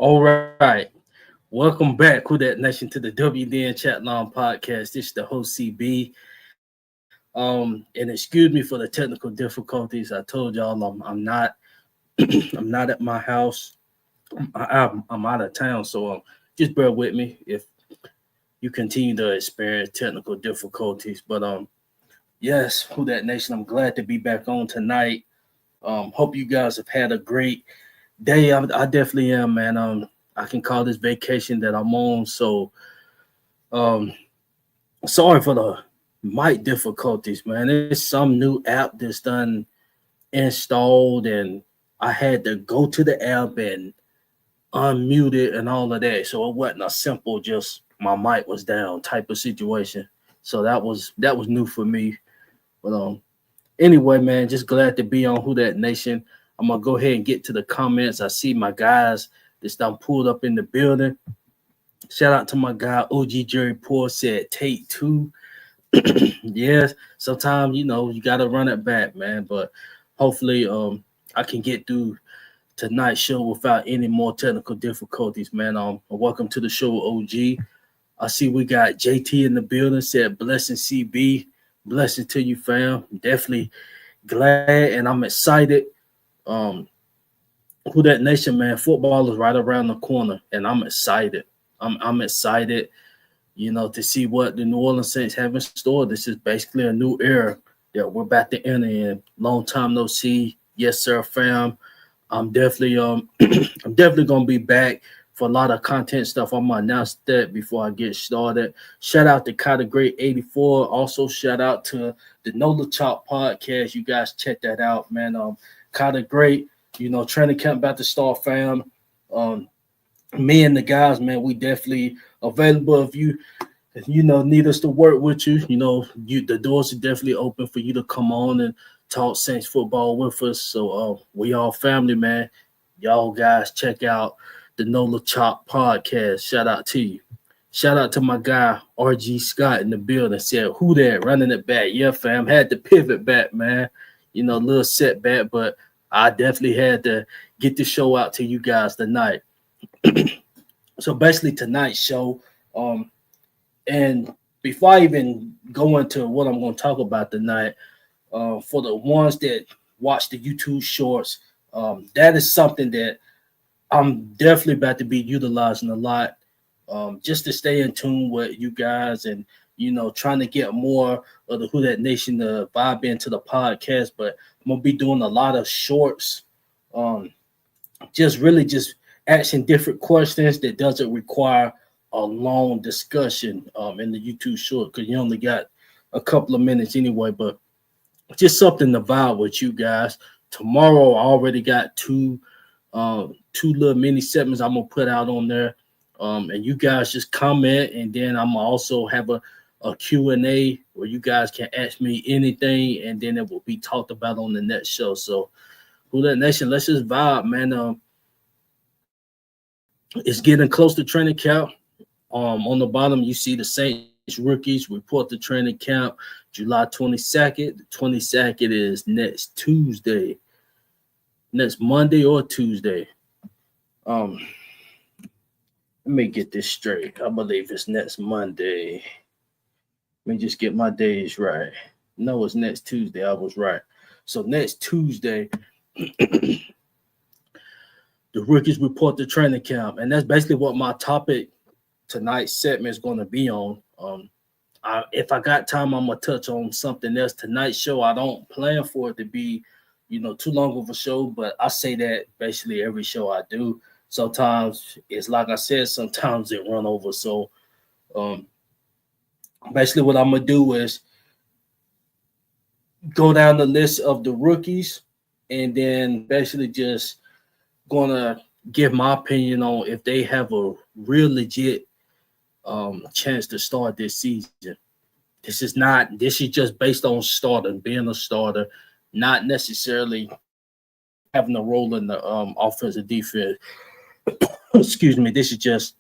All right. Welcome back, Who That Nation, to the WDN Chatline podcast. This is the host CB. And excuse me for the technical difficulties. I told y'all I'm not I'm not at my house. I'm out of town, so just bear with me if you continue to experience technical difficulties. But yes, Who That Nation, I'm glad to be back on tonight. Hope you guys have had a great day. I definitely am, man. I can call this vacation that I'm on. So um sorry for the mic difficulties, man. It's some new app that's done installed, and I had to go to the app and unmute it and all of that. So it wasn't a simple just my mic was down type of situation. So that was new for me. But anyway, man, just glad to be on Who That Nation. I'm gonna go ahead and get to the comments. I see my guys that's done pulled up in the building. Shout out to my guy OG Jerry Poor said take two. Yes, sometimes you gotta run it back, man. But hopefully I can get through tonight's show without any more technical difficulties, man. Welcome to the show, OG. I see we got JT in the building, said blessing CB. Blessing to you, fam. Definitely glad and I'm excited. Um Who That Nation, man, football is right around the corner, and I'm excited. I'm excited, to see what the New Orleans Saints have in store. This is basically a new era that we're about to enter in. Long time no see. Yes, sir, fam. I'm definitely I'm definitely gonna be back for a lot of content stuff. I'm gonna announce that before I get started. Shout out to Kind of Great 84. Also, shout out to the Nola Chop podcast. You guys check that out, man. Kind of great. Training camp about to start, fam. Um, Me and the guys, man, we definitely available if you need us to work with you. The doors are definitely open for you to come on and talk Saints football with us. So we all family, man. Y'all guys check out the Nola Chop podcast. Shout out to you. Shout out to my guy RG Scott in the building. Said who that running it back? Yeah, fam. Had to pivot back, man. A little setback, but I definitely had to get the show out to you guys tonight. So basically tonight's show, and before I even go into what I'm going to talk about tonight, for the ones that watch the YouTube shorts, that is something that I'm definitely about to be utilizing a lot, just to stay in tune with you guys and trying to get more of the Who That Nation to vibe into the podcast. But I'm gonna be doing a lot of shorts, just asking different questions that doesn't require a long discussion in the YouTube short, because you only got a couple of minutes anyway. But just something to vibe with you guys. Tomorrow I already got two little mini segments I'm gonna put out on there, and you guys just comment, and then I'm gonna also have a Q&A where you guys can ask me anything, and then it will be talked about on the next show. So Who That Nation, let's just vibe, man. It's getting close to training camp. On the bottom, you see the Saints rookies report to training camp July 22nd. The 22nd is next Tuesday, next Monday or Tuesday. Let me get this straight. I believe it's next Monday. Let me just get my days right. No, it's next Tuesday. I was right. So next Tuesday, the rookies report to training camp, and that's basically what my topic tonight's segment is going to be on. If I got time, I'm gonna touch on something else. Tonight's show, I don't plan for it to be, too long of a show, but I say that basically every show I do. Sometimes it's like I said, sometimes it run over. So, basically, what I'm gonna do is go down the list of the rookies, and then basically just gonna give my opinion on if they have a real legit chance to start this season. This is just based on being a starter, not necessarily having a role in the offensive defense. Excuse me. This is just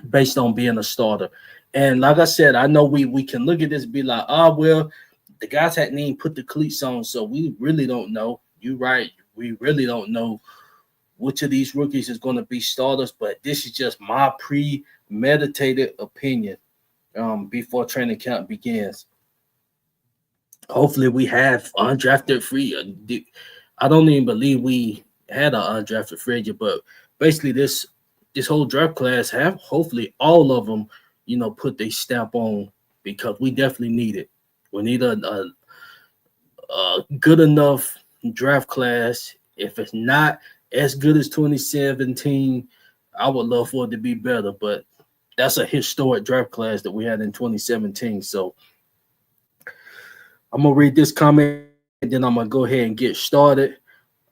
based on being a starter. And like I said, I know we can look at this and be like, well, the guys hadn't even put the cleats on, so we really don't know. You're right. We really don't know which of these rookies is going to be starters, but this is just my premeditated opinion before training camp begins. Hopefully, we have undrafted free. I don't even believe we had an undrafted free agent, but basically, this whole draft class have hopefully all of them, put their stamp on because we definitely need it. We need a good enough draft class. If it's not as good as 2017, I would love for it to be better, but that's a historic draft class that we had in 2017. So I'm gonna read this comment, then I'm gonna go ahead and get started.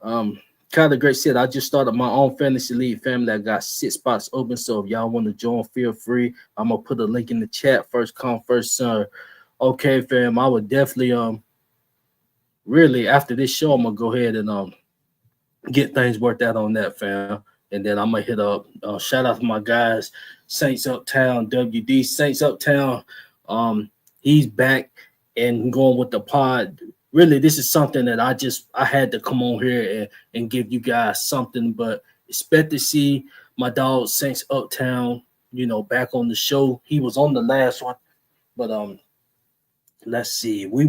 Um, Kind of great said, I just started my own fantasy league family. I got 6 spots open. So if y'all want to join, feel free. I'm gonna put a link in the chat. First come, first serve. Okay, fam. I would definitely really after this show, I'm gonna go ahead and get things worked out on that, fam. And then I'm gonna hit up. Shout out to my guys, Saints Uptown, WD Saints Uptown. He's back and going with the pod. Really, this is something that I had to come on here and give you guys something. But expect to see my dog Saints Uptown, back on the show. He was on the last one, but let's see. We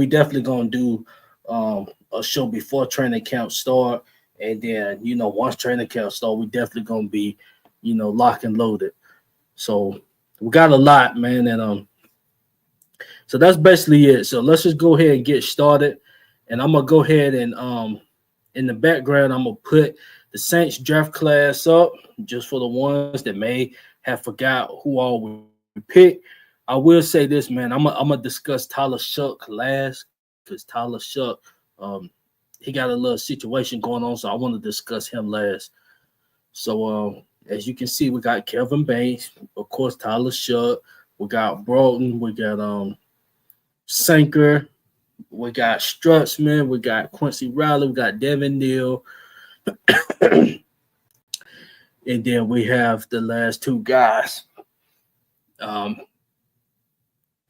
definitely gonna do a show before training camp start, and then once training camp start, we definitely gonna be lock and loaded. So we got a lot, man, and so that's basically it. So let's just go ahead and get started, and I'm gonna go ahead and in the background I'm gonna put the Saints draft class up just for the ones that may have forgot who all we picked. I will say this, man. I'm gonna discuss Tyler Shuck last because Tyler Shuck, he got a little situation going on, so I want to discuss him last. So as you can see, we got Kevin Banks, of course, Tyler Shuck, we got Broughton, we got Sanker, we got Strutzman, we got Quincy Riley, we got Devin Neal, and then we have the last two guys. Um,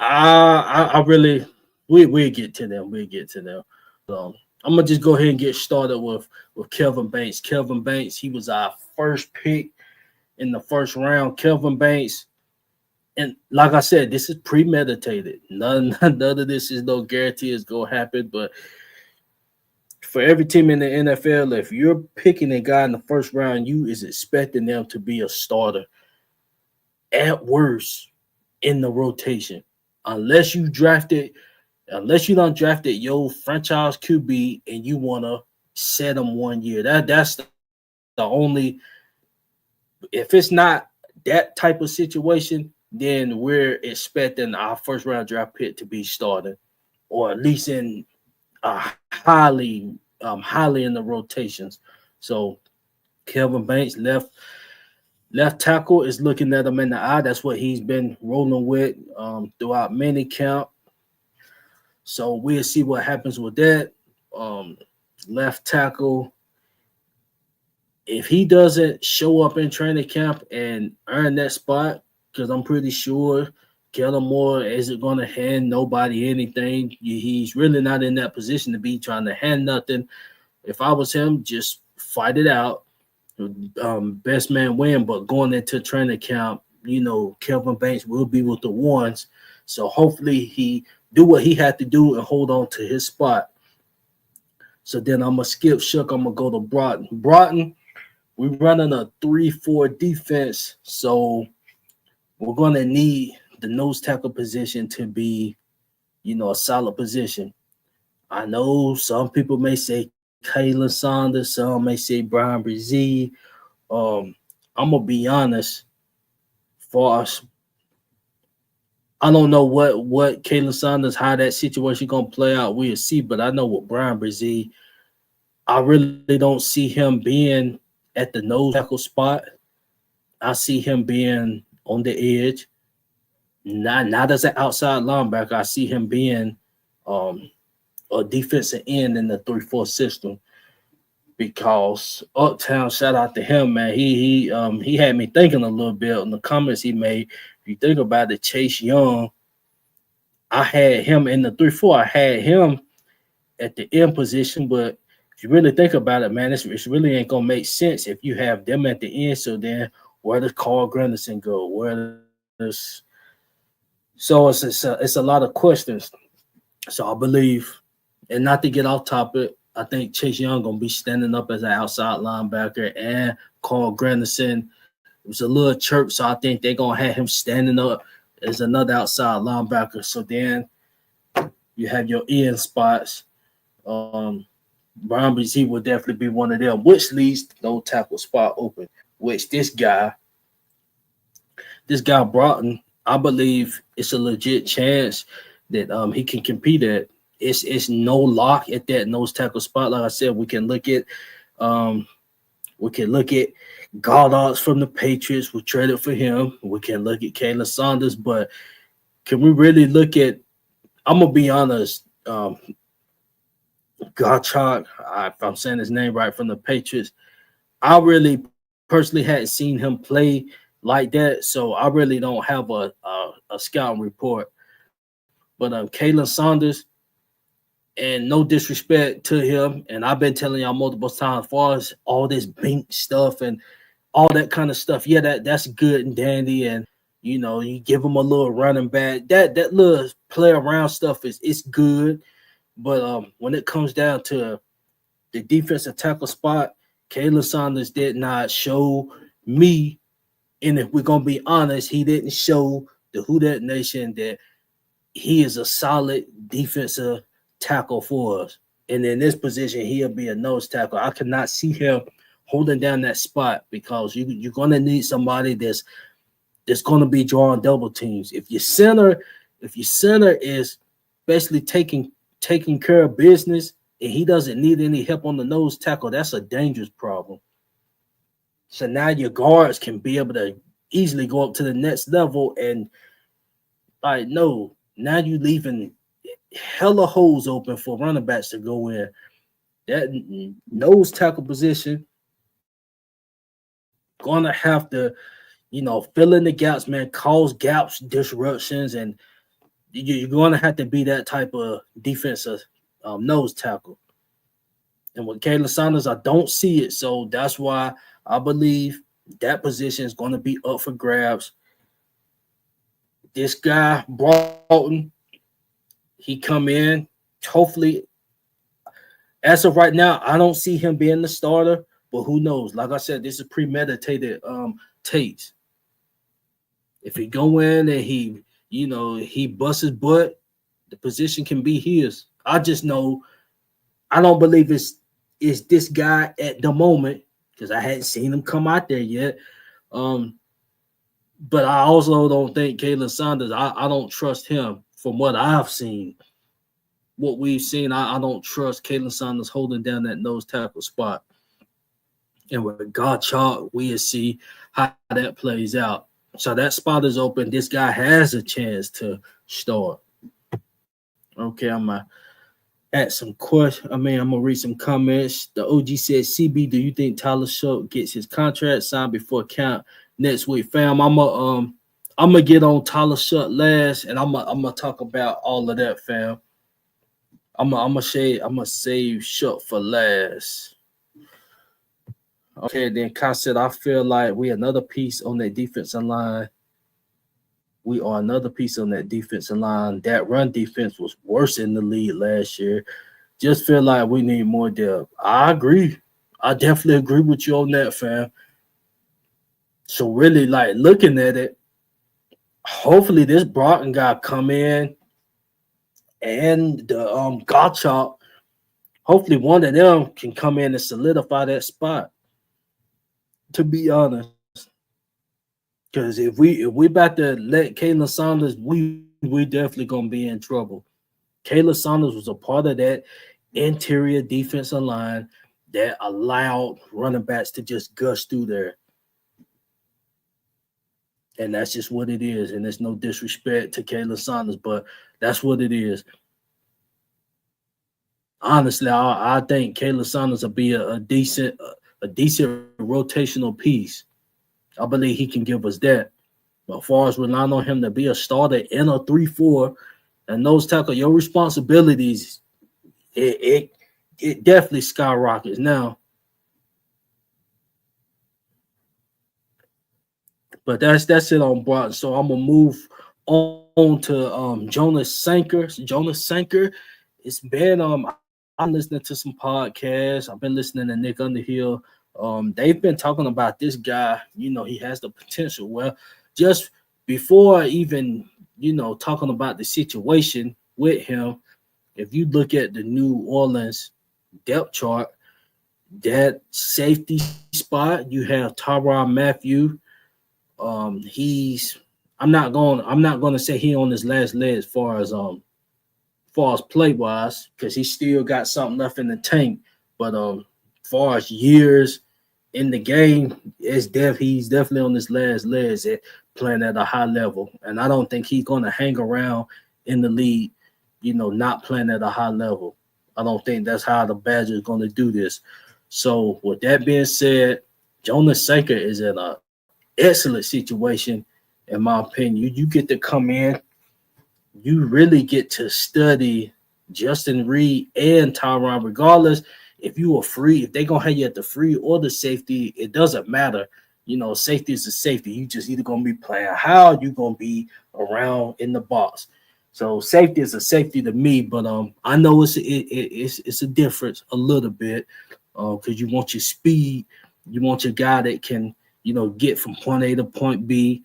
I really we'll get to them. We'll get to them. I'm gonna just go ahead and get started with Kevin Banks. Kevin Banks, he was our first pick in the first round. Kevin Banks, and like I said, this is premeditated. None of this is no guarantee it's gonna happen. But for every team in the NFL, if you're picking a guy in the first round, you is expecting them to be a starter at worst in the rotation, unless you don't drafted your franchise QB and you want to set them 1 year. That's the only. If it's not that type of situation, then we're expecting our first round draft pick to be starting, or at least in highly in the rotations. So Kevin Banks, left tackle, is looking at him in the eye. That's what he's been rolling with throughout mini camp. So we'll see what happens with that. Left tackle, if he doesn't show up in training camp and earn that spot, because I'm pretty sure Kellen Moore isn't going to hand nobody anything. He's really not in that position to be trying to hand nothing. If I was him, just fight it out. Best man win, but going into training camp, Kevin Banks will be with the ones. So hopefully he do what he had to do and hold on to his spot. So then I'm going to skip Shook. I'm going to go to Broughton. Broughton, we're running a 3-4 defense, so we're going to need the nose tackle position to be, a solid position. I know some people may say Kayla Saunders, some may say Brian Brzee. I'm going to be honest, for us, I don't know what Kayla Saunders, how that situation going to play out. We'll see, but I know with Brian Brzee, I really don't see him being at the nose tackle spot. I see him being on the edge, not as an outside linebacker. I see him being a defensive end in the 3-4 system, because Uptown, shout out to him, man. He had me thinking a little bit on the comments he made. If you think about it, Chase Young, I had him in the 3-4. I had him at the end position, but if you really think about it, man, it's really ain't gonna make sense if you have them at the end. So then, where does Carl Granderson go? Where does so it's a lot of questions. So I believe, and not to get off topic, I think Chase Young gonna be standing up as an outside linebacker, and Carl Granderson. It was a little chirp, so I think they're gonna have him standing up as another outside linebacker. So then you have your end spots. Um, Brian BZ will definitely be one of them, which leaves no tackle spot open. Which this guy Broughton, I believe it's a legit chance that he can compete at. It's no lock at that nose tackle spot. Like I said, um we can look at Goddard's from the Patriots. We traded for him. We can look at Kayla Saunders, but can we really look at? I'm gonna be honest. Gottschalk, if I'm saying his name right, from the Patriots. I really personally hadn't seen him play like that, so I really don't have a scouting report. But Kayla Saunders, and no disrespect to him, and I've been telling y'all multiple times, as far as all this Bink stuff and all that kind of stuff, yeah, that's good and dandy, and you give him a little running back. That little play around stuff is good, but when it comes down to the defensive tackle spot, Kayla Saunders did not show me, and if we're gonna be honest, he didn't show the Who Dat Nation that he is a solid defensive tackle for us. And in this position, he'll be a nose tackle. I cannot see him holding down that spot because you're gonna need somebody that's gonna be drawing double teams. If your center is basically taking care of business and he doesn't need any help on the nose tackle, that's a dangerous problem. So now your guards can be able to easily go up to the next level, and no, now you leaving hella holes open for running backs to go in. That nose tackle position gonna have to, fill in the gaps, man, cause gaps, disruptions, and you're gonna have to be that type of defensive nose tackle. And with Kayla Saunders, I don't see it. So that's why I believe that position is going to be up for grabs. This guy, Broughton, he come in. Hopefully, as of right now, I don't see him being the starter, but who knows? Like I said, this is premeditated takes. If he go in and he busts his butt, the position can be his. I just know I don't believe it's this guy at the moment because I hadn't seen him come out there yet. But I also don't think Kayla Saunders, I don't trust him from what I've seen. What we've seen, I don't trust Kayla Saunders holding down that nose tackle spot. And with Gottschalk, we'll see how that plays out. So that spot is open. This guy has a chance to start. Okay, I'm going to add some questions. I'm going to read some comments. The OG said, CB, do you think Tyler Shough gets his contract signed before camp next week? Fam, I'm gonna get on Tyler Shough last, and I'm gonna talk about all of that, fam. I'm gonna save Shough for last. Okay, then Kai said, I feel like we another piece on that defensive line. We are another piece on that defensive line. That run defense was worse in the league last year. Just feel like we need more depth. I agree. I definitely agree with you on that, fam. So really, looking at it, hopefully this Broughton guy come in and the Gottschalk, hopefully one of them can come in and solidify that spot. To be honest, because if we about to let Kayla Saunders, we definitely gonna be in trouble. Kayla Saunders was a part of that interior defensive line that allowed running backs to just gush through there. And that's just what it is. And there's no disrespect to Kayla Saunders, but that's what it is. Honestly, I think Kayla Saunders will be a decent rotational piece. I believe he can give us that. But as far as relying on him to be a starter in a 3-4 and nose tackle, your responsibilities, it it definitely skyrockets. Now, but that's it on Broughton. So I'm gonna move on to Jonas Sanker. Jonas Sanker, it's been I'm listening to some podcasts. I've been listening to Nick Underhill. They've been talking about this guy. He has the potential. Well, just before even talking about the situation with him, if you look at the New Orleans depth chart, that safety spot, you have Tyrann Mathieu. He's I'm not going to say he on his last leg as far as play wise, because he still got something left in the tank. But far as years in the game, he's definitely on his last legs at playing at a high level. And I don't think he's gonna hang around in the league, not playing at a high level. I don't think that's how the Badgers gonna do this. So with that being said, Jonas Sanker is in a excellent situation, in my opinion. You get to come in, you really get to study Justin Reed and Tyron, regardless if you are free, if they're gonna have you at the free or the safety, it doesn't matter. Safety is a safety. You just either gonna be playing how you gonna be around in the box. So safety is a safety to me, but I know it's a difference a little bit because you want your speed, you want your guy that can get from point A to point B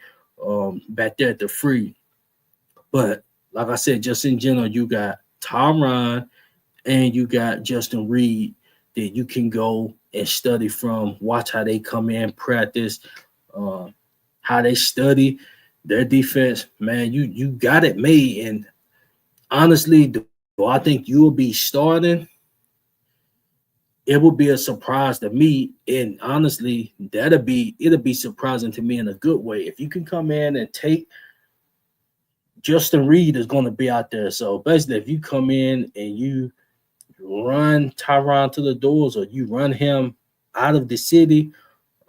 back there at the free. But like I said, just in general, you got Tyron and you got Justin Reed that you can go and study from, watch how they come in, practice, uh, how they study their defense. Man, you got it made. And honestly, do I think you'll be starting? It would be a surprise to me. And honestly, it'll be surprising to me in a good way. If you can come in and take Justin Reed is going to be out there. So basically, if you come in and you run Tyron to the doors or you run him out of the city,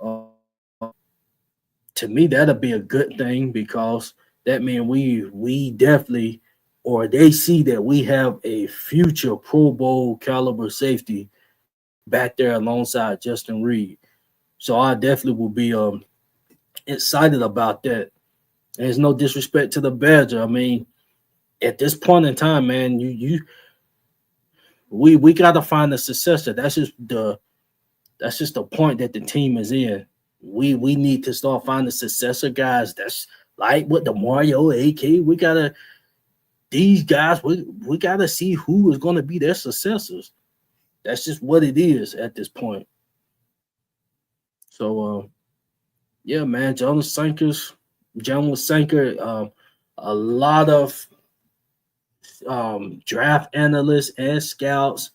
to me that'll be a good thing because that means we definitely or they see that we have a future Pro Bowl caliber safety back there alongside Justin Reed. So I definitely will be excited about that. There's no disrespect to the Badger. I mean, at this point in time, man, we got to find a successor. That's just the point that the team is in. We need to start finding successor guys. That's like with the Mario AK. These guys. We gotta see who is going to be their successors. That's just what it is at this point. So yeah, man, Jonas Sanker. A lot of draft analysts and scouts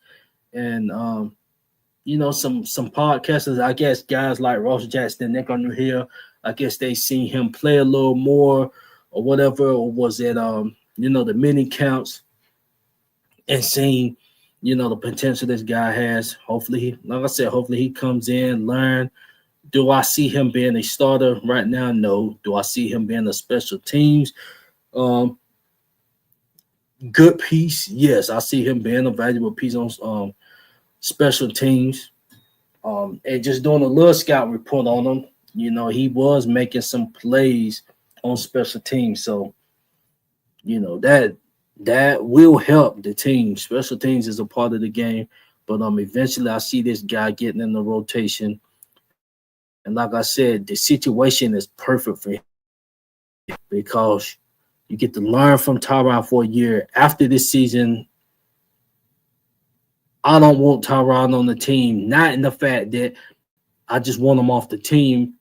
and some podcasters. I guess guys like Ross Jackson, Nick on here. I guess they seen him play a little more or whatever, or was it the mini counts and seeing the potential this guy has. Like I said, hopefully he comes in, learn. Do I see him being a starter right now? No. Do I see him being a special teams um good piece? Yes, I see him being a valuable piece on special teams. And just doing a little scout report on him, he was making some plays on special teams. So, that will help the team. Special teams is a part of the game. But eventually I see this guy getting in the rotation. And like I said, the situation is perfect for him because you get to learn from Tyron for a year. After this season, I don't want Tyron on the team. Not in the fact that I just want him off the team.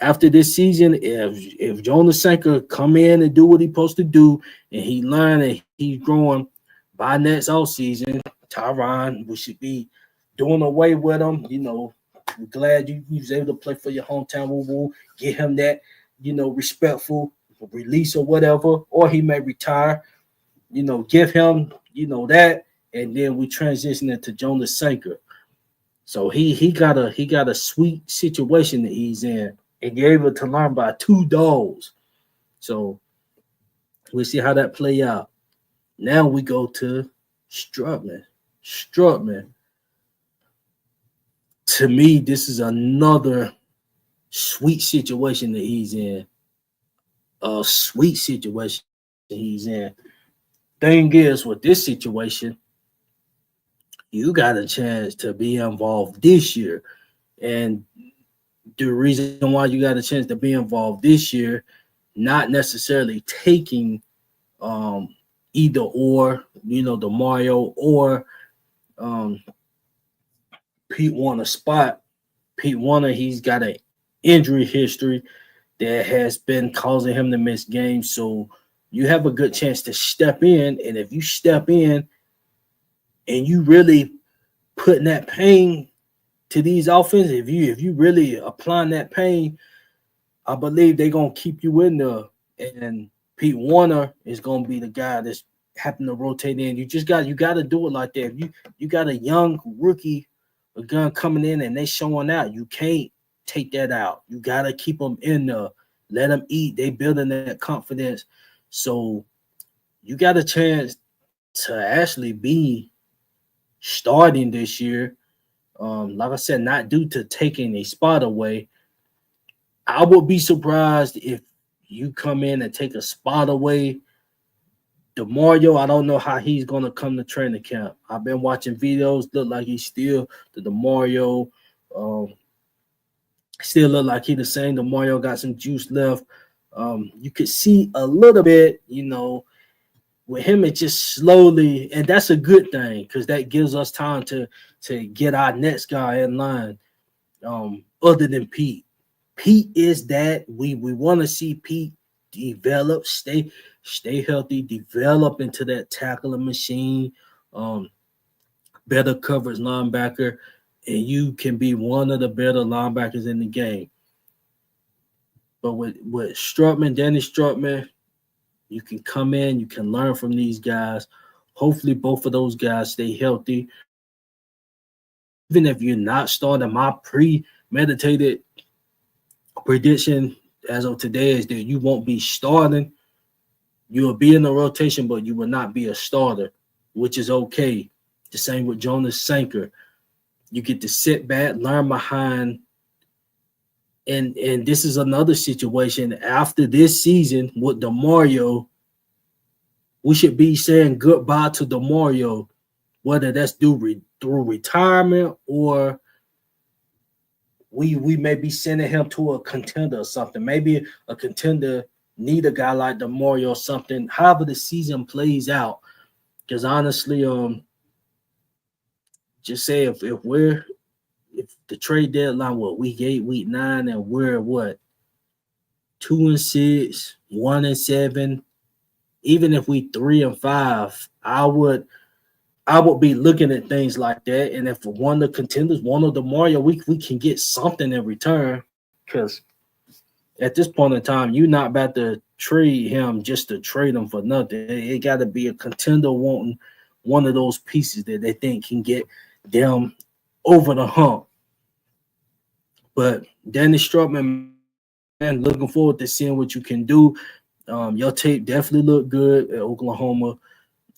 After this season, if Jonas Sanker come in and do what he's supposed to do, and he learn and he's growing by next off season, Tyron, we should be doing away with him. We're glad you was able to play for your hometown. Woo. Get him that, respectful release or whatever, or he may retire. Give him, that, and then we transition into Jonas Sanker. So he got a sweet situation that he's in, and you're able to learn by two dogs. So we'll see how that play out. Now we go to Strutman. Strutman. To me, this is another sweet situation that he's in. A sweet situation he's in. Thing is, with this situation, you got a chance to be involved this year. And the reason why you got a chance to be involved this year, not necessarily taking either or, the Mario or um, Pete Warner spot. Pete Warner, he's got an injury history that has been causing him to miss games. So you have a good chance to step in. And if you step in and you really putting that pain to these offenses, if you really applying that pain, I believe they're gonna keep you in there. And Pete Warner is gonna be the guy that's having to rotate in. You got to do it like that. If you got a young rookie, a gun coming in and they showing out, you can't take that out. You got to keep them in there. Let them eat. They building that confidence. So you got a chance to actually be starting this year. Like I said, not due to taking a spot away. I would be surprised if you come in and take a spot away. DeMario, I don't know how he's going to come to training camp. I've been watching videos. Look like he's still the DeMario. Still look like he the same. DeMario got some juice left. You could see a little bit, with him, it just slowly, and that's a good thing because that gives us time to get our next guy in line. Other than Pete. Pete is that we want to see Pete develop, stay healthy, develop into that tackling machine, better coverage linebacker, and you can be one of the better linebackers in the game. But with Strutman, Danny Strutman, you can come in, you can learn from these guys. Hopefully both of those guys stay healthy. Even if you're not starting, my premeditated prediction as of today is that you won't be starting. You will be in the rotation, but you will not be a starter, which is okay. The same with Jonas Sanker. You get to sit back, learn behind. And this is another situation. After this season with DeMario, we should be saying goodbye to DeMario, whether that's through retirement or we may be sending him to a contender or something. Maybe a contender need a guy like DeMario or something. However the season plays out, because honestly, just say if the trade deadline, week 8, week 9, and we're 2-6, 1-7. Even if we 3-5, I would be looking at things like that. And if one of the contenders, one of DeMario, we can get something in return. Because at this point in time, you're not about to trade him just to trade him for nothing. It got to be a contender wanting one of those pieces that they think can get them over the hump. But Danny Strutman, man, looking forward to seeing what you can do. Your tape definitely looked good at Oklahoma.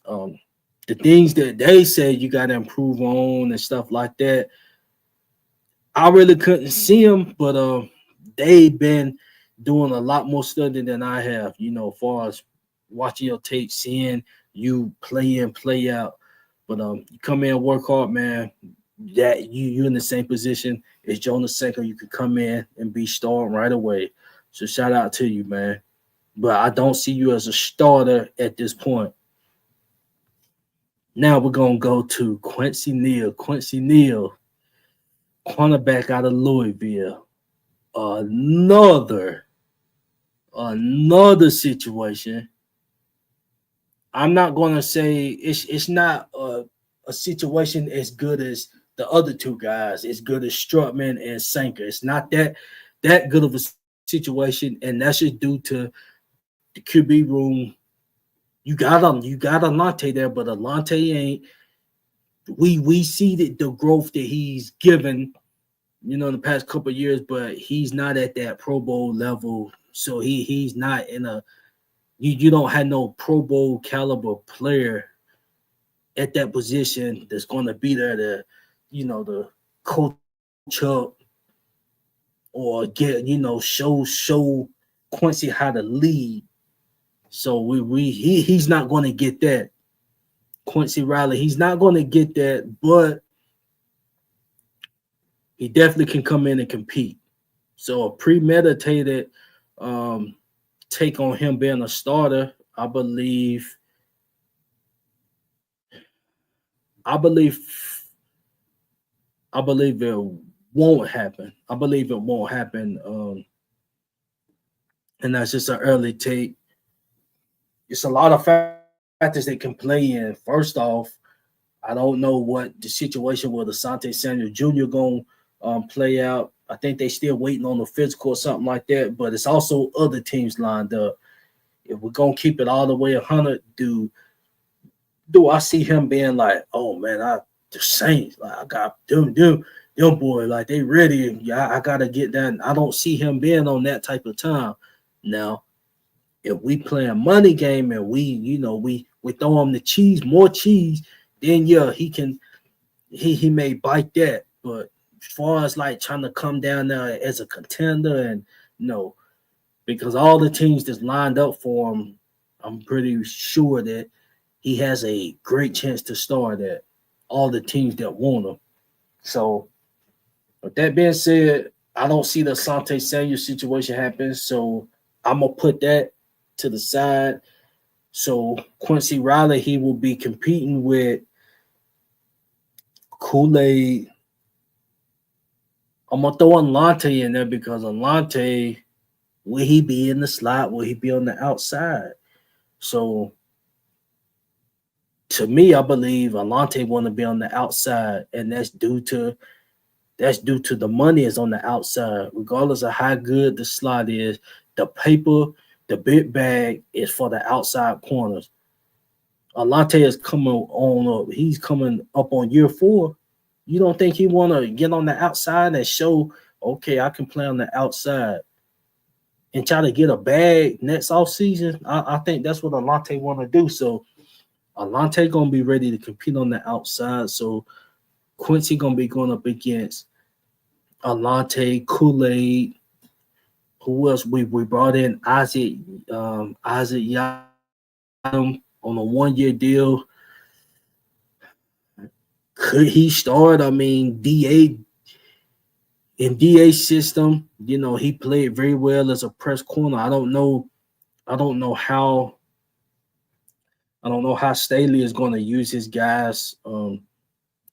The things that they said you got to improve on and stuff like that, I really couldn't see them, but they've been doing a lot more studying than I have, as far as watching your tape, seeing you play in, play out. But you come in and work hard, man. That you're in the same position as Jonas Sanker. You could come in and be starting right away. So shout out to you, man. But I don't see you as a starter at this point. Now we're going to go to Quincy Neal. Quincy Neal, cornerback out of Louisville. Another situation. I'm not going to say it's not a situation as good as the other two guys, as good as Strutman and Sanker. It's not that good of a situation, and that's just due to the QB room. You got Alante there, but Alante ain't. We see the growth that he's given, in the past couple of years, but he's not at that Pro Bowl level. So he's not in a. You don't have no Pro Bowl caliber player at that position that's going to be there to, to coach up or get, show Quincy how to lead. So he's not going to get that. Quincy Riley, he's not going to get that, but he definitely can come in and compete. So a premeditated take on him being a starter, I believe I believe it won't happen. I believe it won't happen. And that's just an early take. It's a lot of factors that can play in. First off, I don't know what the situation with Asante Samuel Jr. going play out. I think they still waiting on the physical or something like that. But it's also other teams lined up. If we're gonna keep it all the way 100, do I see him being like, oh man, the Saints, like I got them boy, like they ready. Yeah, I gotta get that. I don't see him being on that type of time. Now, if we play a money game and we throw him the cheese, more cheese, then yeah, he may bite that. But as far as like trying to come down there as a contender, and no, because all the teams that's lined up for him, I'm pretty sure that he has a great chance to start at all the teams that want him. So, with that being said, I don't see the Asante Samuel situation happen. So, I'm gonna put that to the side. So, Quincy Riley, he will be competing with Kool Aid. I'm gonna throw Alante in there because Alante, will he be in the slot? Will he be on the outside? So to me, I believe Alante want to be on the outside, and that's due to the money is on the outside. Regardless of how good the slot is, the paper, the big bag is for the outside corners. Alante is coming on up. He's coming up on year 4. You don't think he want to get on the outside and show, okay, I can play on the outside and try to get a bag next off season? I think that's what Alante want to do. So Alante gonna be ready to compete on the outside. So Quincy gonna be going up against Alante, Kool-Aid. Who else? We brought in Isaac Yadam on a 1-year deal. Could he start? I mean, DA system, he played very well as a press corner. I don't know how Staley is going to use his guys.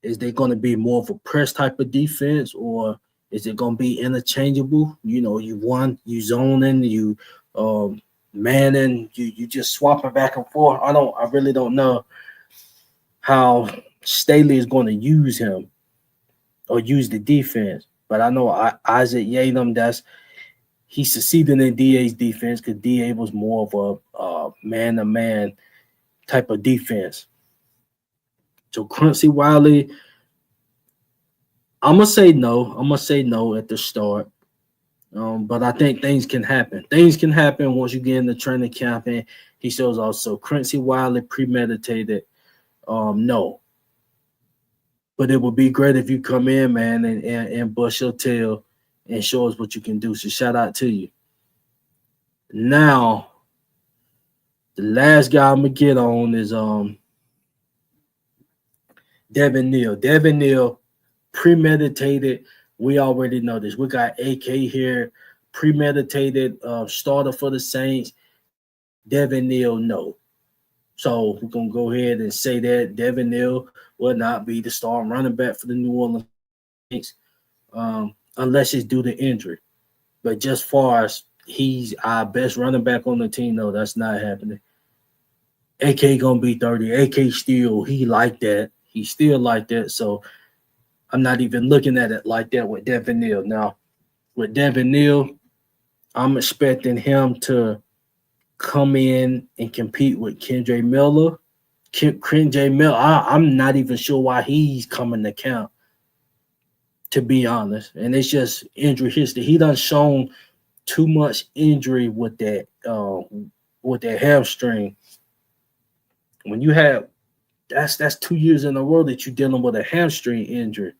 Is they going to be more of a press type of defense, or is it going to be interchangeable? You zoning, you manning, you just swapping back and forth. I really don't know how Staley is going to use him or use the defense. But I know Isaac Yadam, he succeeded in DA's defense because DA was more of a man-to-man type of defense. So Quincy Wiley, I'm gonna say no. I'm gonna say no at the start. But I think things can happen. Things can happen once you get in the training camp, and he shows also Quincy Wiley premeditated. No, but it would be great if you come in, man, and bust your tail and show us what you can do. So shout out to you. Now, the last guy I'm gonna get on is Devin Neal. Devin Neal, premeditated. We already know this. We got AK here, premeditated starter for the Saints. Devin Neal, no. So we're gonna go ahead and say that Devin Neal will not be the starting running back for the New Orleans Saints, unless it's due to injury. But just far as he's our best running back on the team, no, that's not happening. AK gonna be 30. AK still he like that. He still like that. So I'm not even looking at it like that with Devin Neal. Now, with Devin Neal, I'm expecting him to come in and compete with Kendre Miller. Kendre Miller, I'm not even sure why he's coming to count, to be honest. And it's just injury history. He done shown too much injury with that hamstring. When you have That's 2 years in a row that you're dealing with a hamstring injury.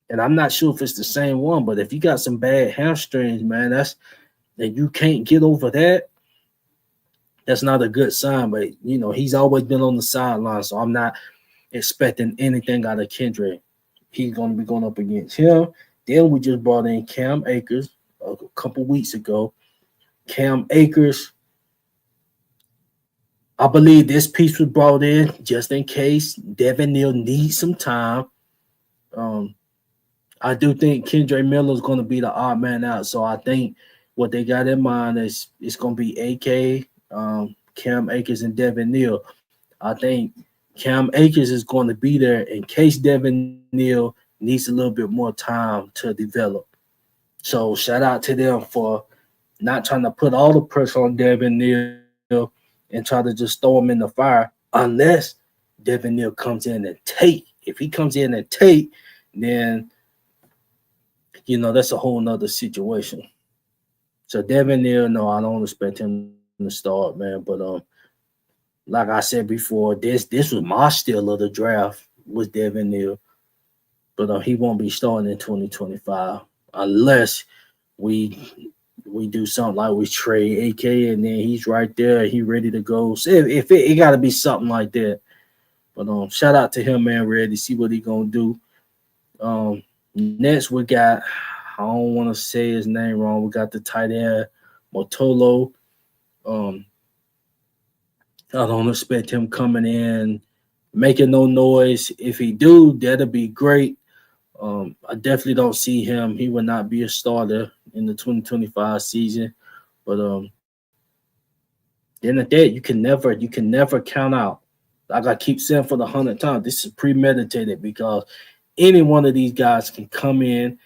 And I'm not sure if it's the same one, but if you got some bad hamstrings, man, and you can't get over that, that's not a good sign. But he's always been on the sideline, so I'm not expecting anything out of Kendrick. He's going to be going up against him. Then we just brought in Cam Akers a couple weeks ago. Cam Akers, I believe this piece was brought in just in case Devin Neal needs some time. I do think Kendrick Miller is going to be the odd man out. So I think what they got in mind is it's going to be AK, Cam Akers, and Devin Neal. I think Cam Akers is going to be there in case Devin Neal needs a little bit more time to develop. So shout out to them for not trying to put all the pressure on Devin Neal and try to just throw him in the fire unless Devin Neal comes in and take. If he comes in and take, then that's a whole nother situation. So Devin Neal, no, I don't expect him to start, man. But like I said before, this was my steal of the draft was Devin Neal, but he won't be starting in 2025 unless we do something like we trade AK and then he's right there, he ready to go. So if it got to be something like that. But shout out to him, man. Ready to see what he gonna do. Next we got, I don't want to say his name wrong. We got the tight end Motolo. I don't expect him coming in making no noise. If he do, that'll be great. I definitely don't see him. He will not be a starter in the 2025 season. But then at that, you can never count out. Like I keep saying for the 100th time, this is premeditated because any one of these guys can come in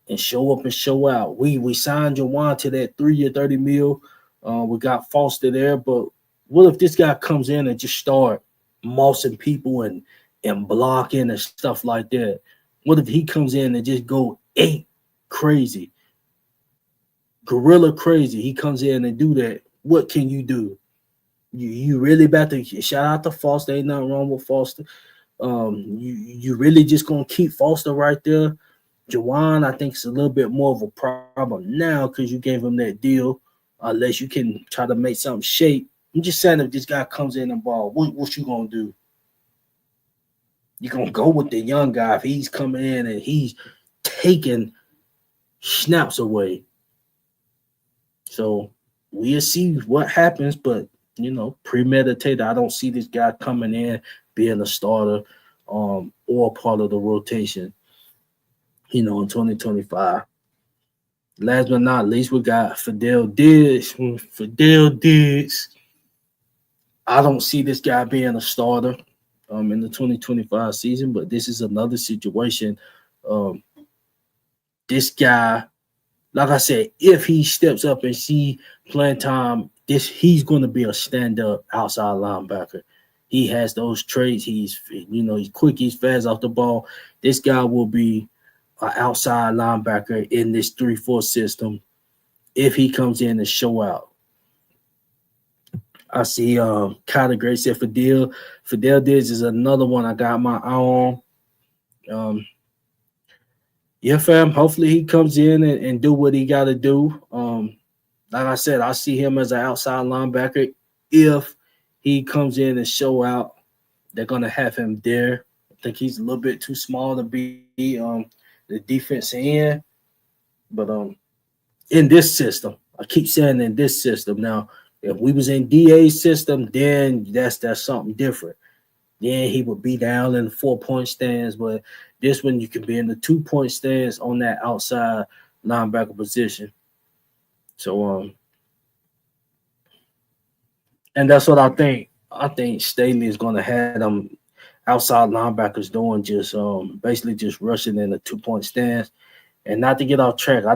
and show up and show out. We signed Jawan to that 3-year, $30 million. We got Foster there, but what if this guy comes in and just start mossing people and blocking and stuff like that? What if he comes in and just go ape crazy, gorilla crazy? He comes in and do that. What can you do? You really about to shout out to Foster? Ain't nothing wrong with Foster. You really just gonna keep Foster right there? Jawan, I think it's a little bit more of a problem now because you gave him that deal. Unless you can try to make something shape. I'm just saying if this guy comes in and ball, what you gonna do? You're gonna go with the young guy if he's coming in and he's taking snaps away. So we'll see what happens, but premeditated. I don't see this guy coming in being a starter or part of the rotation, in 2025. Last but not least, we got Fidel Diggs. Fidel Diggs. I don't see this guy being a starter in the 2025 season, but this is another situation. This guy, like I said, if he steps up and see playing time, he's going to be a stand-up outside linebacker. He has those traits. He's quick, he's fast off the ball. This guy will be an outside linebacker in this 3-4 system if he comes in and show out. I see Kyler Gray said Fidel Diggs is another one I got my eye on. Yeah, fam. Hopefully he comes in and do what he got to do. Like I said, I see him as an outside linebacker. If he comes in and show out, they're going to have him there. I think he's a little bit too small to be the defense end. But in this system, I keep saying in this system. Now, if we was in DA's system, then that's something different. Then he would be down in the 4-point stands. But this one, you can be in the 2-point stands on that outside linebacker position. So, and that's what I think. I think Staley is going to have them outside linebackers doing just basically just rushing in the 2-point stance. And not to get off track, I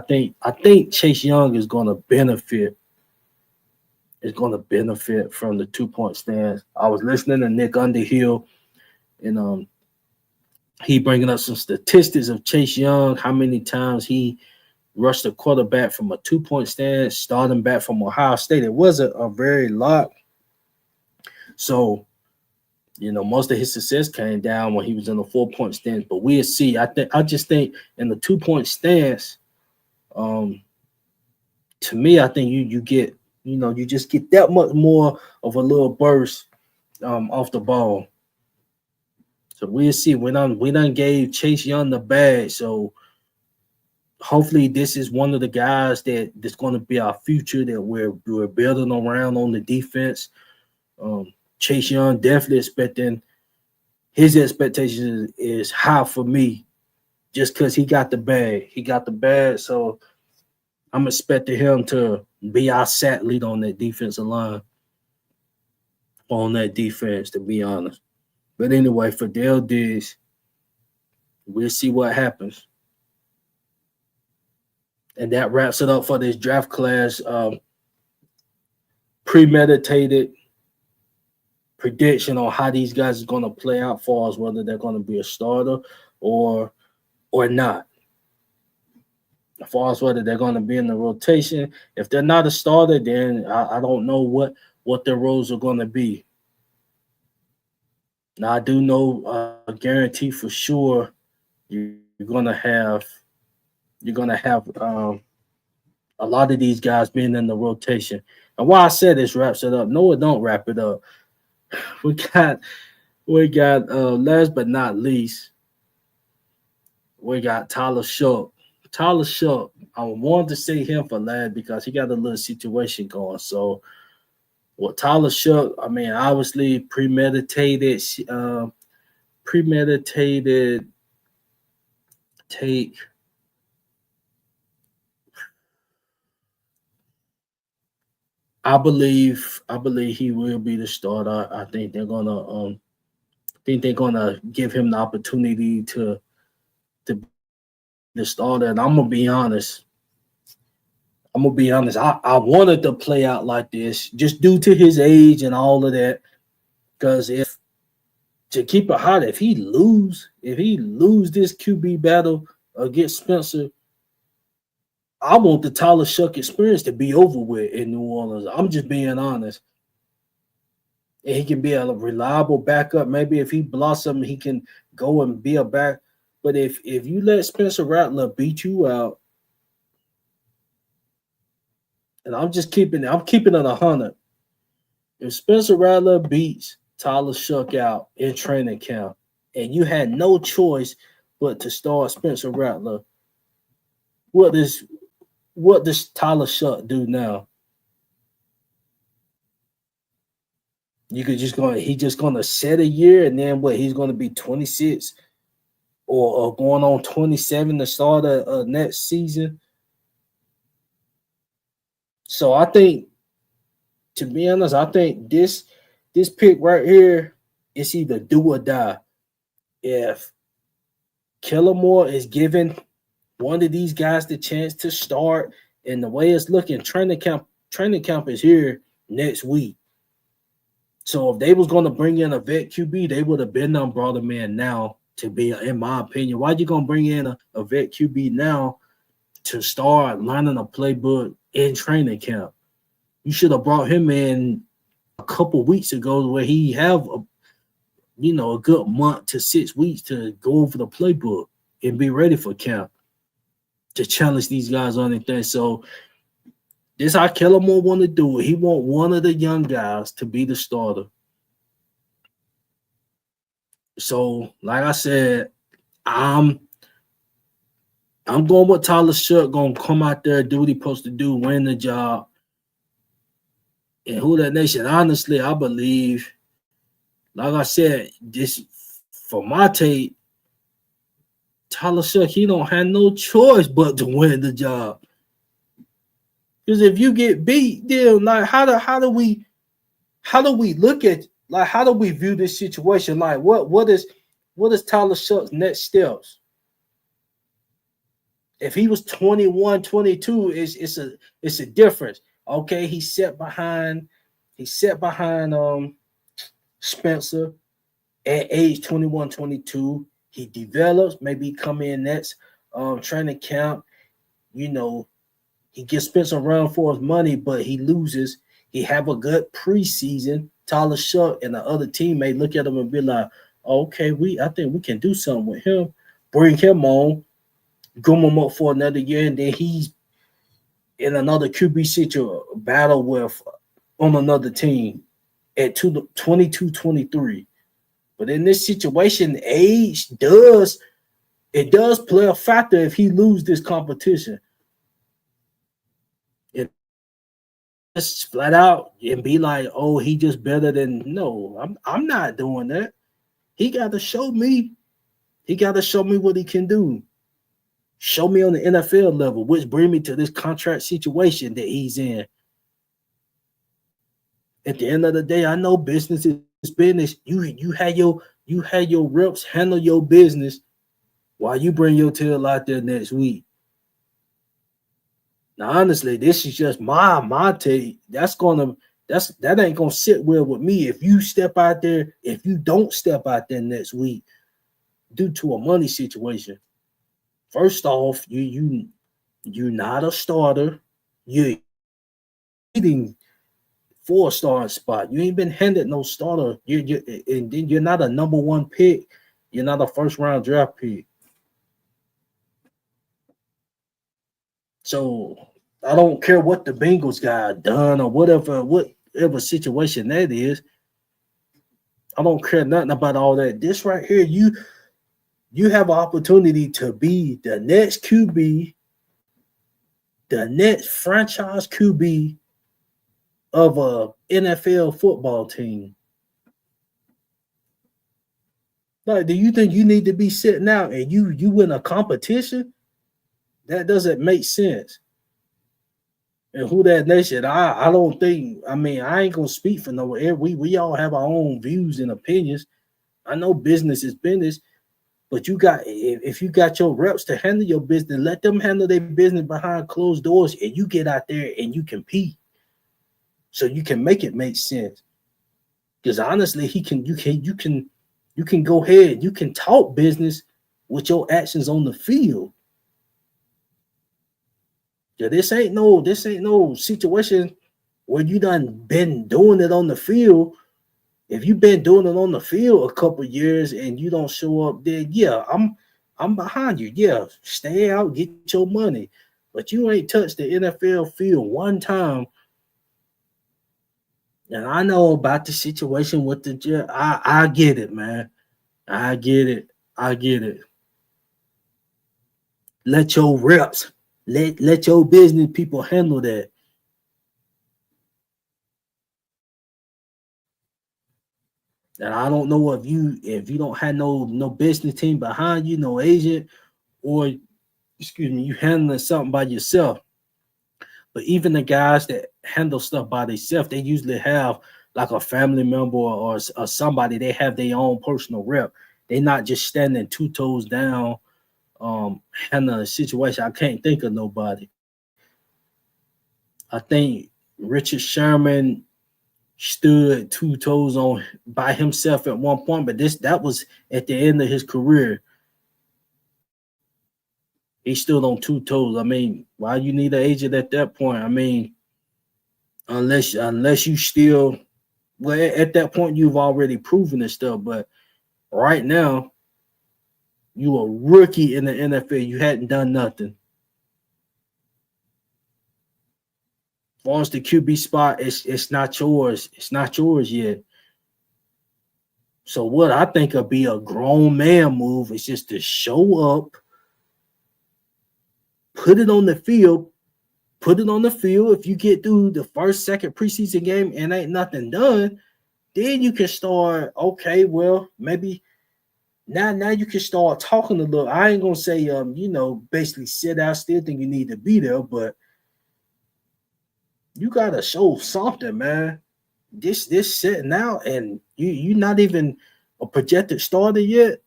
think Chase Young is going to benefit. Is going to benefit from the 2-point stance. I was listening to Nick Underhill, and he bringing up some statistics of Chase Young, how many times he rushed a quarterback from a 2-point stance, starting back from Ohio State. It wasn't a very lot. So Most of his success came down when he was in the 4-point stance. But we'll see. I just think in the 2-point stance, um, to me, I think you get you just get that much more of a little burst off the ball. So we'll see. We done gave Chase Young the bag. So hopefully this is one of the guys that's going to be our future that we're building around on the defense. Chase Young definitely expecting his expectations is high for me just because he got the bag. He got the bag, so I'm expecting him to be our sack lead on that defensive line, on that defense, to be honest. But anyway, for Dale Diggs, we'll see what happens. And that wraps it up for this draft class. Premeditated prediction on how these guys are going to play out for us, whether they're going to be a starter or not. As far as whether they're going to be in the rotation, if they're not a starter, then I don't know what their roles are going to be. Now I do know guarantee for sure you're gonna have a lot of these guys being in the rotation. And why I said this wraps it up. No, it don't wrap it up. We got last but not least, we got Tyler Shough. Tyler Shough, I wanted to say him for last because he got a little situation going. So, Tyler Shough, I mean, obviously premeditated take. I believe he will be the starter. I think they're gonna give him the opportunity to be the starter. And I'm gonna be honest. I wanted to play out like this just due to his age and all of that. Because if to keep it hot, if he lose this QB battle against Spencer, I want the Tyler Shough experience to be over with in New Orleans. I'm just being honest. And he can be a reliable backup. Maybe if he blossom, he can go and be a back. But if you let Spencer Rattler beat you out, and I'm keeping it 100. If Spencer Rattler beats Tyler Shough out in training camp, and you had no choice but to start Spencer Rattler, what does Tyler Shough do now? He's just gonna set a year, and then what? He's gonna be 26 or going on 27 to start a next season. So I think, to be honest, I think this pick right here is either do or die. If Kellen Moore is giving one of these guys the chance to start, and the way it's looking, training camp is here next week. So if they was going to bring in a vet QB, they would have been done brought him in now to be, in my opinion. Why you going to bring in a vet QB now to start learning a playbook in training camp? You should have brought him in a couple weeks ago where he have a good month to 6 weeks to go over the playbook and be ready for camp to challenge these guys on anything. So this how Kellen Moore want to do it. He want one of the young guys to be the starter. So, like I said, I'm going with Tyler Shough, going to come out there, do what he's supposed to do, win the job. And who that nation, honestly, I believe, like I said, this for my take, Tyler Shough, he don't have no choice but to win the job. Because if you get beat, then like how do we look at, like, how do we view this situation? Like what is Tyler Shough's next steps? If he was 21, 22, it's a difference. Okay, he set behind Spencer at age 21, 22. He develops, maybe come in next training camp, he gets Spencer a run for his money, but he loses. He have a good preseason Tyler Shuck and the other teammate look at him and be like, okay, I think we can do something with him. Bring him on, groom him up for another year, and then he's in another QB situation battle with on another team at 22, 23. But in this situation, age does play a factor if he lose this competition. It just flat out and be like, oh, he just better than no. I'm not doing that. He got to show me. He got to show me what he can do. Show me on the NFL level, which bring me to this contract situation that he's in. At the end of the day, I know business is business. You had your reps handle your business while you bring your tail out there next week. Now, honestly, this is just my take. That ain't gonna sit well with me if you step out there. If you don't step out there next week due to a money situation. First off, you're not a starter. You're eating for a starting spot. You ain't been handed no starter. And then you're not a number one pick. You're not a first round draft pick. So I don't care what the Bengals got done or whatever situation that is. I don't care nothing about all that. This right here, you have an opportunity to be the next QB, the next franchise QB of a NFL football team. Like, do you think you need to be sitting out and you win a competition? That doesn't make sense. And who that nation? I don't think. I mean, I ain't gonna speak for nowhere. We all have our own views and opinions. I know business is business, but if you got your reps to handle your business, let them handle their business behind closed doors, and you get out there and you compete, so you can make it make sense. Because honestly, you can go ahead, you can talk business with your actions on the field. Yeah, this ain't no situation where you done been doing it on the field. If you've been doing it on the field a couple years and you don't show up, then yeah, I'm behind you. Yeah, stay out, get your money. But you ain't touched the NFL field one time. And I know about the situation with the Jets. I get it, man. I get it. I get it. Let your reps, let your business people handle that. And I don't know if you don't have no business team behind you, no agent, or excuse me, you handling something by yourself. But even the guys that handle stuff by themselves, they usually have like a family member or somebody. They have their own personal rep. They're not just standing two toes down, handling a situation. I can't think of nobody. I think Richard Sherman stood two toes on by himself at one point, but that was at the end of his career. He stood on two toes. I mean, why you need an agent at that point? I mean, unless you still well at that point you've already proven this stuff. But right now, you a rookie in the NFL. You hadn't done nothing. As far as the QB spot, it's not yours. It's not yours yet. So what I think would be a grown man move is just to show up, put it on the field. Put it on the field. If you get through the first, second preseason game and ain't nothing done, then you can start. Okay, well, maybe now you can start talking a little. I ain't gonna say basically sit out. Still think you need to be there, but you gotta show something, man. This sitting out and you're not even a projected starter yet.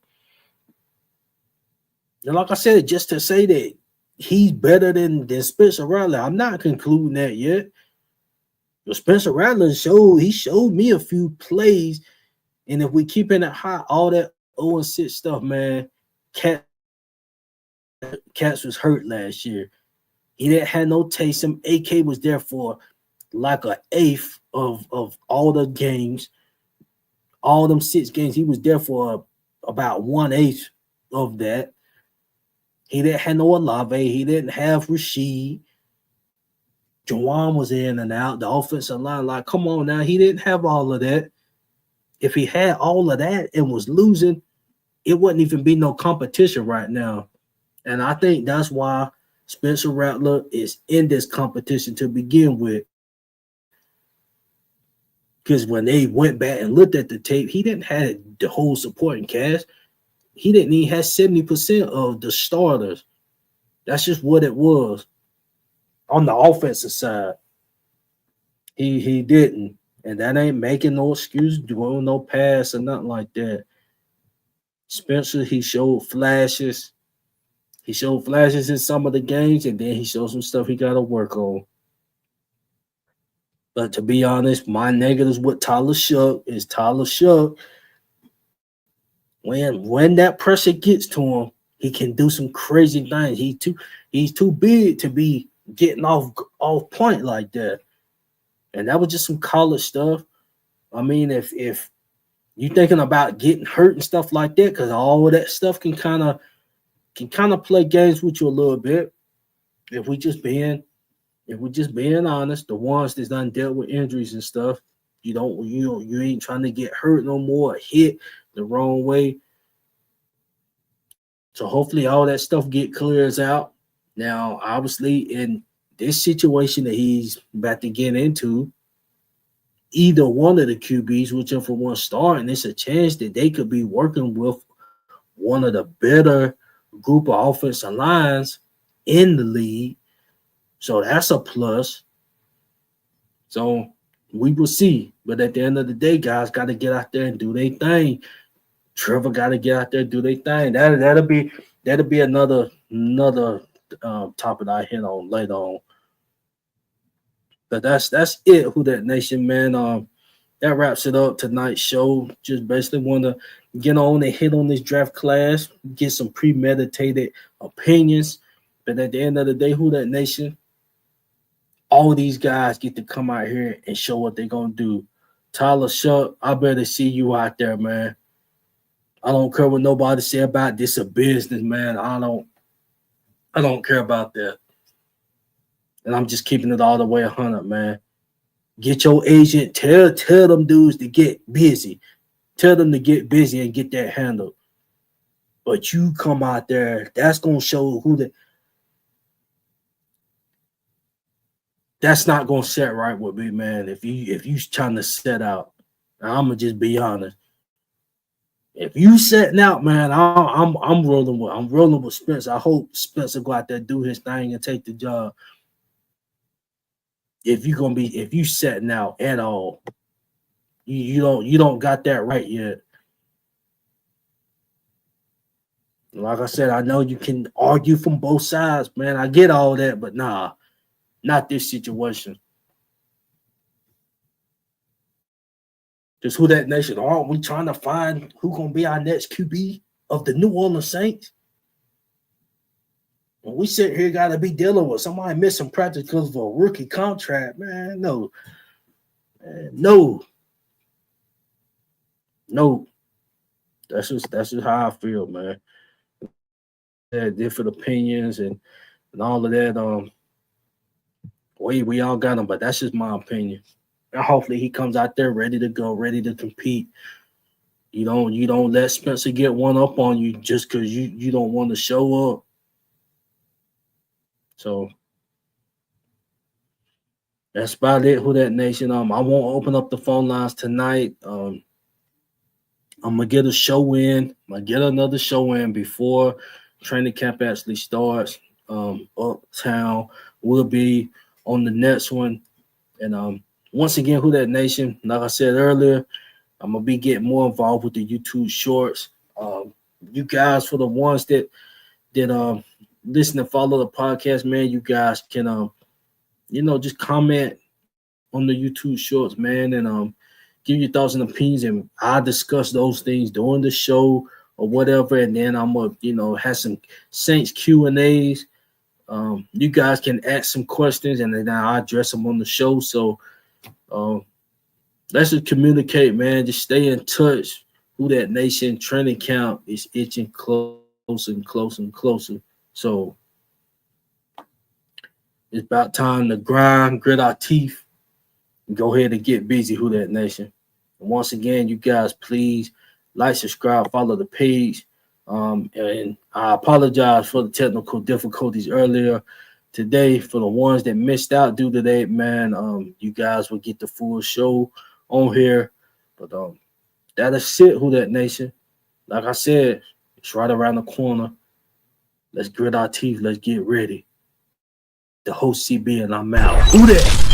And like I said, just to say that he's better than Spencer Rattler, I'm not concluding that yet. But Spencer Rattler showed me a few plays, and if we keeping it hot, all that 0-6 stuff, man, Cats was hurt last year. He didn't have no Taysom. AK was there for like an eighth of all the games, all them 6 games. He was there for about 1/8 of that. He didn't have no Olave. He didn't have Rashid. Jawan was in and out. The offensive line, like, come on now. He didn't have all of that. If he had all of that and was losing, it wouldn't even be no competition right now. And I think that's why Spencer Rattler is in this competition to begin with. Because when they went back and looked at the tape, he didn't have the whole supporting cast. He didn't even have 70% of the starters. That's just what it was. On the offensive side, he didn't. And that ain't making no excuse, doing no pass or nothing like that. Spencer, he showed flashes. He showed flashes in some of the games, and then he showed some stuff he got to work on. But to be honest, my negatives with Tyler Shough is Tyler Shough. When that pressure gets to him, he can do some crazy things. He's too big to be getting off point like that. And that was just some college stuff. I mean, if you're thinking about getting hurt and stuff like that, because all of that stuff can kind of play games with you a little bit. If we just being honest, the ones that's done dealt with injuries and stuff, you ain't trying to get hurt no more, hit the wrong way. So hopefully all that stuff clears out. Now, obviously, in this situation that he's about to get into, either one of the QBs, whichever one starting, it's a chance that they could be working with one of the better group of offensive lines in the league. So that's a plus. So we will see. But at the end of the day, guys got to get out there and do their thing. Trevor got to get out there and do their thing. That'll be another topic I hit on later on. But that's it, Who Dat Nation, man. That wraps it up tonight's show. Just basically want to get on and hit on this draft class, get some premeditated opinions. But at the end of the day, Who Dat Nation, all these guys get to come out here and show what they're going to do. Tyler Shough, I better see you out there, man. I don't care what nobody say about this a business, man. I don't care about that. And I'm just keeping it all the way 100, man. Get your agent, tell them dudes to get busy. Tell them to get busy and get that handled. But you come out there, that's going to show that's not going to set right with me, man. If you trying to set out, I'm going to just be honest. If you setting out, man, I'm rolling with Spencer. I hope Spencer go out there, do his thing, and take the job. If you setting out at all, you don't got that right yet. Like I said, I know you can argue from both sides, man. I get all that, but nah, not this situation. Just Who Dat Nation, aren't we trying to find who gonna be our next QB of the New Orleans Saints? When we sit here, gotta be dealing with somebody missing practice because of a rookie contract, man. No. That's just how I feel, man. Different opinions and all of that. We all got them, but that's just my opinion. And hopefully he comes out there ready to go, ready to compete. You don't let Spencer get one up on you just because you don't want to show up. So that's about it, Who Dat Nation. I won't open up the phone lines tonight. I'm gonna get a show in. I'm gonna get another show in before training camp actually starts. Uptown will be on the next one. And once again, Who Dat Nation, like I said earlier, I'm going to be getting more involved with the YouTube shorts. You guys, for the ones that listen and follow the podcast, man, you guys can, just comment on the YouTube shorts, man, and give your thoughts and opinions, and I discuss those things during the show or whatever, and then I'm going to, have some Saints Q&As You guys can ask some questions and then I'll address them on the show. So let's just communicate, man. Just stay in touch. Who That Nation training camp is itching closer and closer and closer. So it's about time to grind, grit our teeth, and go ahead and get busy, Who That Nation. And once again, you guys, please like, subscribe, follow the page. And I apologize for the technical difficulties earlier today. For the ones that missed out due to that, man, you guys will get the full show on here. But that's it, Who That Nation. Like I said, it's right around the corner. Let's grit our teeth. Let's get ready. The host CB and I'm out. Who that?